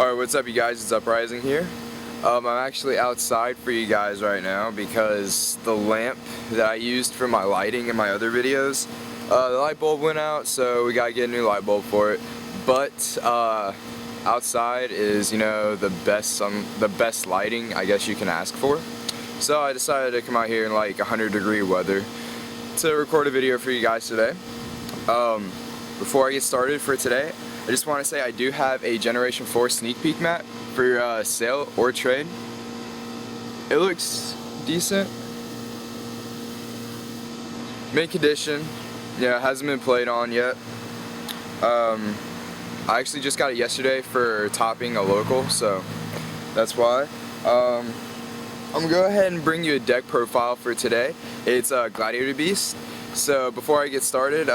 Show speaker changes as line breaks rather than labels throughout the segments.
Alright, what's up you guys? It's Uprising here. I'm actually outside for you guys right now because the lamp that I used for my lighting in my other videos, the light bulb went out, so we gotta get a new light bulb for it. But outside is, you know, the best lighting I guess you can ask for. So I decided to come out here in like 100-degree weather to record a video for you guys today. Before I get started for today, I just want to say I do have a Generation 4 sneak peek mat for sale or trade. It looks decent. Mint condition. Yeah, it hasn't been played on yet. I actually just got it yesterday for topping a local, so that's why. I'm going to go ahead and bring you a deck profile for today. It's a Gladiator Beast. So before I get started,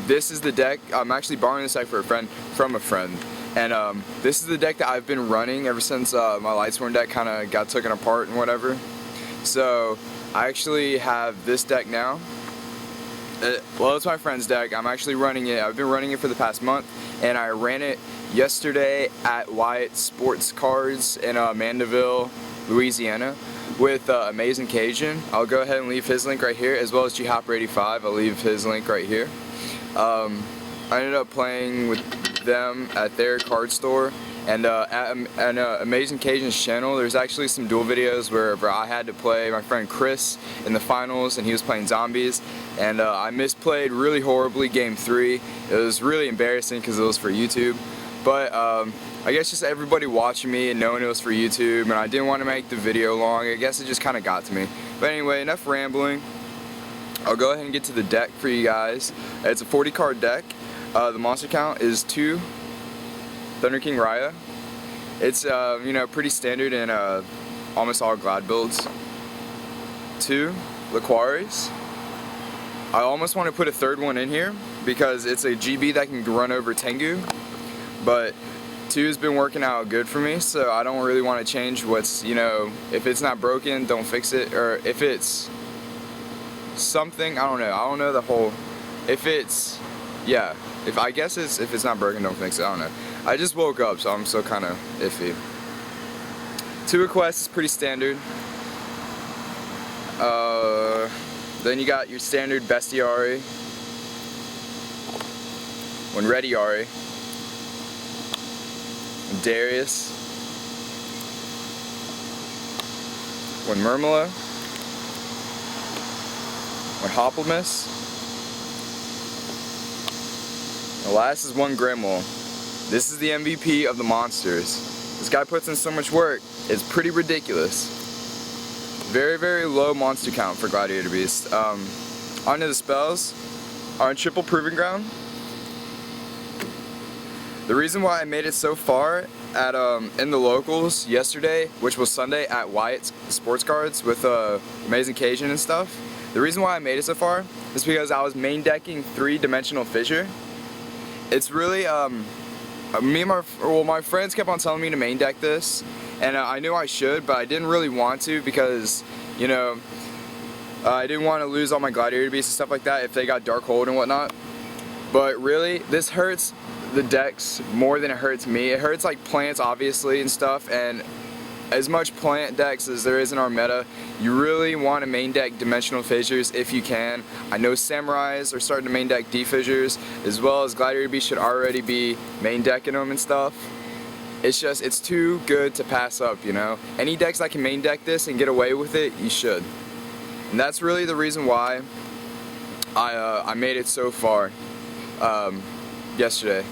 this is the deck. I'm actually borrowing this deck from a friend, and this is the deck that I've been running ever since my Lightsworn deck kind of got taken apart and whatever. So I actually have this deck now. Well, it's my friend's deck. I'm actually running it. I've been running it for the past month, and I ran it yesterday at Wyatt's Sports Cards in Mandeville, Louisiana, with Amazing Cajun. I'll go ahead and leave his link right here, as well as GHopper85. I'll leave his link right here. I ended up playing with them at their card store, and at Amazing Cajun's channel, there's actually some duel videos where I had to play my friend Chris in the finals, and he was playing zombies, and I misplayed really horribly game 3. It was really embarrassing because it was for YouTube, but I guess just everybody watching me and knowing it was for YouTube, and I didn't want to make the video long. I guess it just kind of got to me. But anyway, enough rambling. I'll go ahead and get to the deck for you guys. It's a 40 card deck. The monster count is 2 Thunder King Raya. It's you know, pretty standard in almost all Glad builds. 2 Liquaris. I almost want to put a third one in here because it's a GB that can run over Tengu, but 2 has been working out good for me, so I don't really want to change what's, you know, if it's not broken, don't fix it, or if it's something, I don't know the whole, if it's, yeah, if it's not broken, don't fix it. I don't know. I just woke up, so I'm still kind of iffy. 2 requests is pretty standard. Then you got your standard Bestiari, 1 Rediari, Darius, 1 Murmula, 1 Hoplomys. The last is 1 Grimoire. This is the MVP of the monsters. This guy puts in so much work, it's pretty ridiculous. Very, very low monster count for Gladiator Beast. Onto the spells. On Triple Proving Ground. The reason why I made it so far at in the locals yesterday, which was Sunday at Wyatt's Sports Cards with Amazing Cajun and stuff, the reason why I made it so far is because I was main decking 3-dimensional Fissure. It's really my friends kept on telling me to main deck this, and I knew I should, but I didn't really want to because, you know, I didn't want to lose all my Gladiator Beasts and stuff like that if they got Dark Hold and whatnot. But really, this hurts the decks more than it hurts me. It hurts like plants obviously and stuff, and as much plant decks as there is in our meta, you really want to main deck Dimensional Fissures if you can. I know Samurais are starting to main deck D-Fissures, as well as Gladiator Beast should already be main decking them and stuff. It's just, it's too good to pass up, you know. Any decks that can main deck this and get away with it, you should. And that's really the reason why I made it so far yesterday.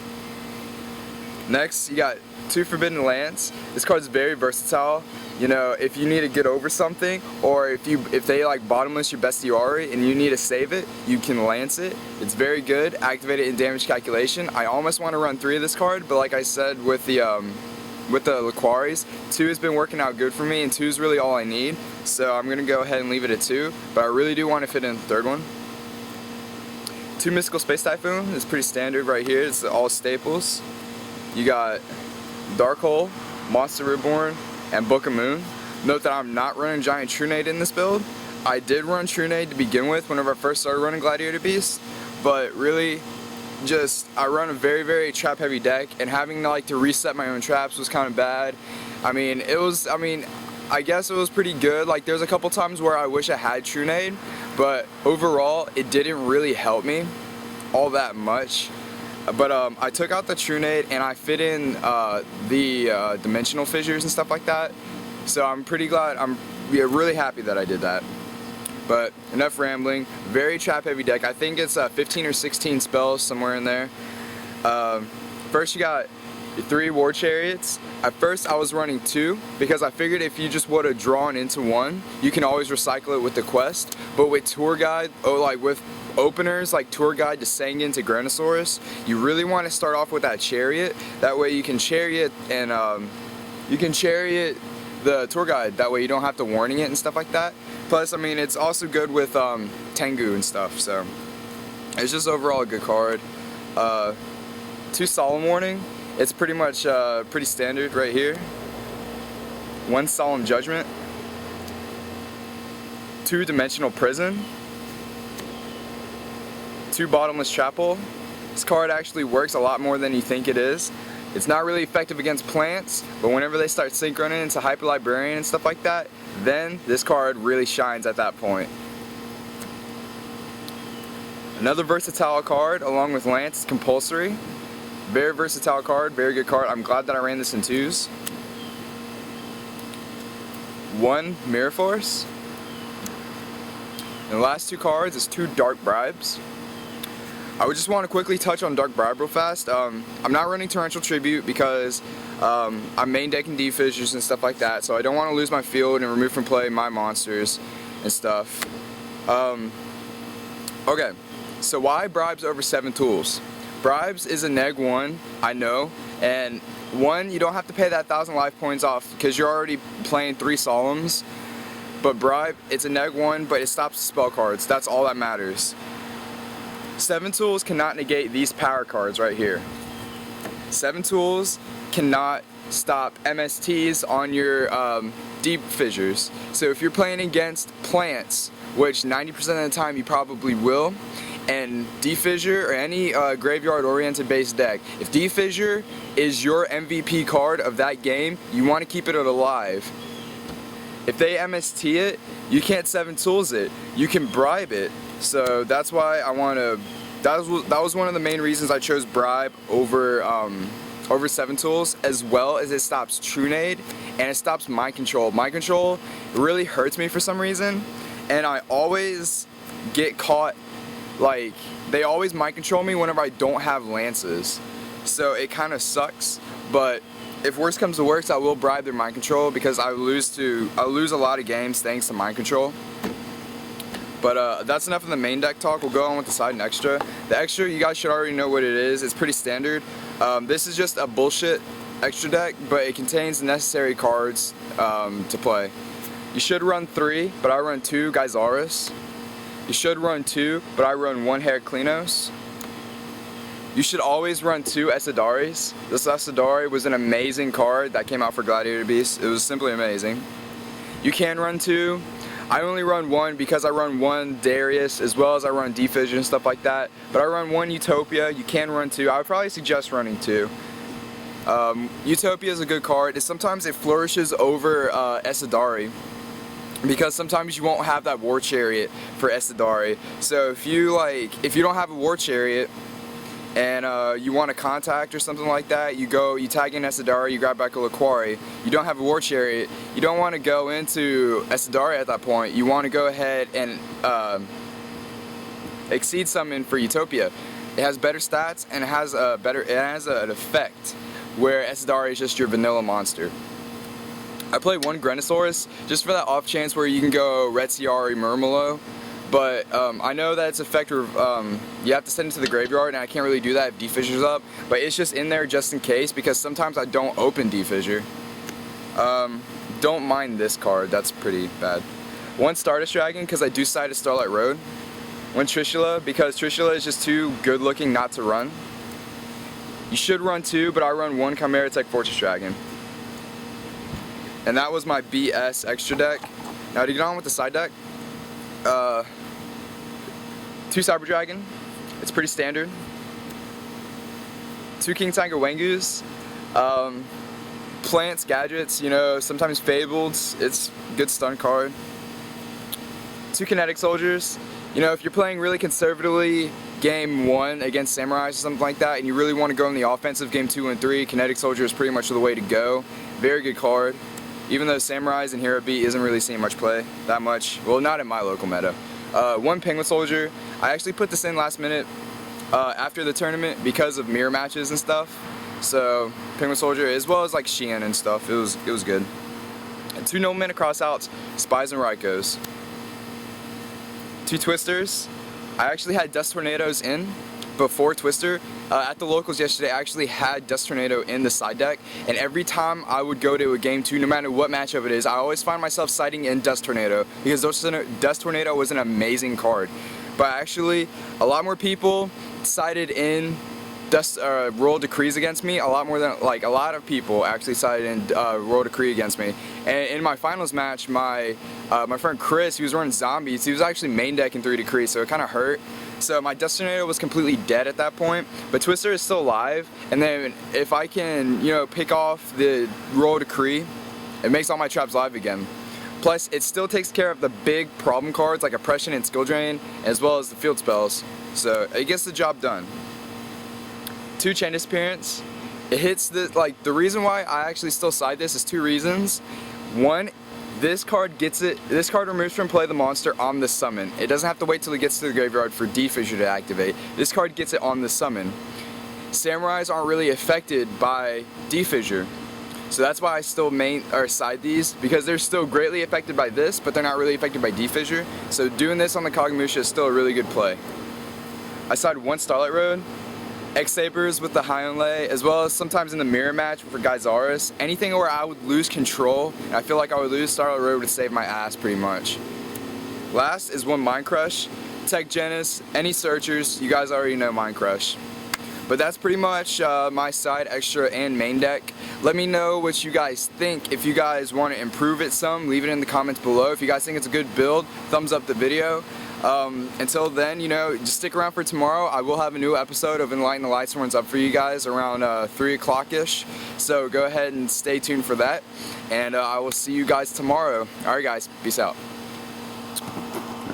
Next, you got 2 Forbidden Lance. This card's very versatile. You know, if you need to get over something, or if they like bottomless your Bestiari and you need to save it, you can lance it. It's very good. Activate it in damage calculation. I almost want to run 3 of this card, but like I said with the Liquaris, 2 has been working out good for me, and 2 is really all I need. So I'm gonna go ahead and leave it at 2. But I really do want to fit in the third one. 2 Mystical Space Typhoon is pretty standard right here. It's all staples. You got Dark Hole, Monster Reborn, and Book of Moon. Note that I'm not running Giant Trunade in this build. I did run Trunade to begin with whenever I first started running Gladiator Beast, but really I run a very trap heavy deck, and having like to reset my own traps was kind of bad. I guess it was pretty good. Like there's a couple times where I wish I had Trunade, but overall it didn't really help me all that much. But I took out the Trunade and I fit in the dimensional fissures and stuff like that. So I'm pretty glad, I'm really happy that I did that. But enough rambling. Very trap heavy deck. I think it's 15 or 16 spells, somewhere in there. First you got your 3 War Chariots. At first I was running 2 because I figured if you just would have drawn into 1, you can always recycle it with the quest. But with Tour Guide, with openers like Tour Guide to Sangan to Granosaurus, you really want to start off with that Chariot. That way you can Chariot and the Tour Guide. That way you don't have to warning it and stuff like that. Plus, I mean, it's also good with Tengu and stuff, so it's just overall a good card. 2 Solemn Warning. It's pretty much pretty standard right here. 1 Solemn Judgment. 2 Dimensional Prison. 2 Bottomless Chapel. This card actually works a lot more than you think it is. It's not really effective against plants, but whenever they start sync running into Hyper Librarian and stuff like that, then this card really shines at that point. Another versatile card along with Lance, Compulsory. Very versatile card, very good card. I'm glad that I ran this in 2s. 1 Mirror Force. And the last 2 cards is 2 Dark Bribes. I would just want to quickly touch on Dark Bribe real fast. I'm not running Torrential Tribute because I'm main decking D-Fissures and stuff like that, so I don't want to lose my field and remove from play my monsters and stuff. Okay, so why Bribes over 7 tools? Bribes is a neg 1, I know, and 1, you don't have to pay that 1,000 life points off because you're already playing 3 Solemns. But Bribe, it's a neg 1, but it stops spell cards. That's all that matters. 7 tools cannot negate these power cards right here. 7 tools cannot stop MSTs on your deep fissures. So if you're playing against plants, which 90% of the time you probably will, and D-Fissure or any graveyard-oriented base deck, if D-Fissure is your MVP card of that game, you want to keep it alive. If they MST it, you can't 7 tools it. You can bribe it. So that's why I want to. That was one of the main reasons I chose Bribe over 7 tools, as well as it stops Trunade and it stops Mind Control. Mind Control really hurts me for some reason, and I always get caught. Like, they always Mind Control me whenever I don't have Lances. So it kind of sucks, but if worse comes to worse, I will bribe their Mind Control because I lose a lot of games thanks to Mind Control. But that's enough of the main deck talk. We'll go on with the side and extra. The extra, you guys should already know what it is. It's pretty standard. This is just a bullshit extra deck, but it contains the necessary cards to play. You should run 3, but I run 2 Gyzaris. You should run 2, but I run 1 Heraclinos. You should always run 2 Esidaris. This Esidari was an amazing card that came out for Gladiator Beast. It was simply amazing. You can run 2. I only run 1 because I run 1 Darius, as well as I run D-Fissure and stuff like that. But I run 1 Utopia. You can run 2. I would probably suggest running 2. Utopia is a good card. Sometimes it flourishes over Esidari, because sometimes you won't have that War Chariot for Esidari. So if you don't have a War Chariot and you want a contact or something like that, you tag in Esidari, you grab back a Laquari. You don't have a War Chariot, you don't want to go into Esidari at that point. You want to go ahead and Exceed Summon for Utopia. It has better stats and it has an effect where Esidari is just your vanilla monster. I play 1 Granosaurus just for that off chance where you can go Retziari Murmelo, but I know that it's effective. You have to send it to the graveyard, and I can't really do that if D-Fissure's up, but it's just in there just in case, because sometimes I don't open D-Fissure. Don't mind this card, that's pretty bad. 1 Stardust Dragon, because I do side a Starlight Road. 1 Trishula, because Trishula is just too good looking not to run. You should run 2, but I run 1 Chimera Tech Fortress Dragon. And that was my BS extra deck. Now to get on with the side deck, 2 Cyber Dragon. It's pretty standard. 2 King Tiger Wengus, Plants, Gadgets, you know, sometimes Fabled, it's a good stun card. 2 Kinetic Soldiers, you know, if you're playing really conservatively game 1 against Samurais or something like that, and you really want to go in the offensive game 2 and 3, Kinetic Soldier is pretty much the way to go. Very good card. Even though Samurais and Hero Beat isn't really seeing much play, that much. Well, not in my local meta. 1 Penguin Soldier, I actually put this in last minute after the tournament because of mirror matches and stuff. So Penguin Soldier, as well as like Sheehan and stuff, it was good. And 2 No-Mana Crossouts, Spies and Raikos. 2 Twisters, I actually had Dust Tornadoes in before Twister. At the locals yesterday, I actually had Dust Tornado in the side deck, and every time I would go to a game 2, no matter what matchup it is, I always find myself siding in Dust Tornado, because Dust Tornado was an amazing card. But actually, a lot more people sided in Royal Decrees against me, a lot more than, like, a lot of people actually sided in Royal Decree against me. And in my finals match, my friend Chris, he was running zombies, he was actually main decking 3 Decrees, so it kind of hurt. So my Dust Tornado was completely dead at that point, but Twister is still alive, and then if I can, you know, pick off the Royal Decree, it makes all my traps live again. Plus, it still takes care of the big problem cards like Oppression and Skill Drain, as well as the field spells, so it gets the job done. 2 Chain Disappearance, it hits the reason why I actually still side this is 2 reasons. 1, this card removes from play the monster on the summon. It doesn't have to wait till it gets to the graveyard for D-Fissure to activate. This card gets it on the summon. Samurais aren't really affected by D-Fissure, so that's why I still side these, because they're still greatly affected by this, but they're not really affected by D-Fissure. So doing this on the Kagemusha is still a really good play. I side 1 Starlight Road, X-Sabers with the High on Lay, as well as sometimes in the mirror match for Geysaris. Anything where I would lose control, and I feel like I would lose, Starlight Road would save my ass pretty much. Last is 1 Mind Crush, Tech Genis, any searchers, you guys already know Mind Crush. But that's pretty much my side, extra, and main deck. Let me know what you guys think. If you guys want to improve it some, leave it in the comments below. If you guys think it's a good build, thumbs up the video. Until then, you know, just stick around for tomorrow. I will have a new episode of Enlighten the Lightsworns up for you guys around 3 o'clock-ish. So go ahead and stay tuned for that. And I will see you guys tomorrow. Alright guys, peace out.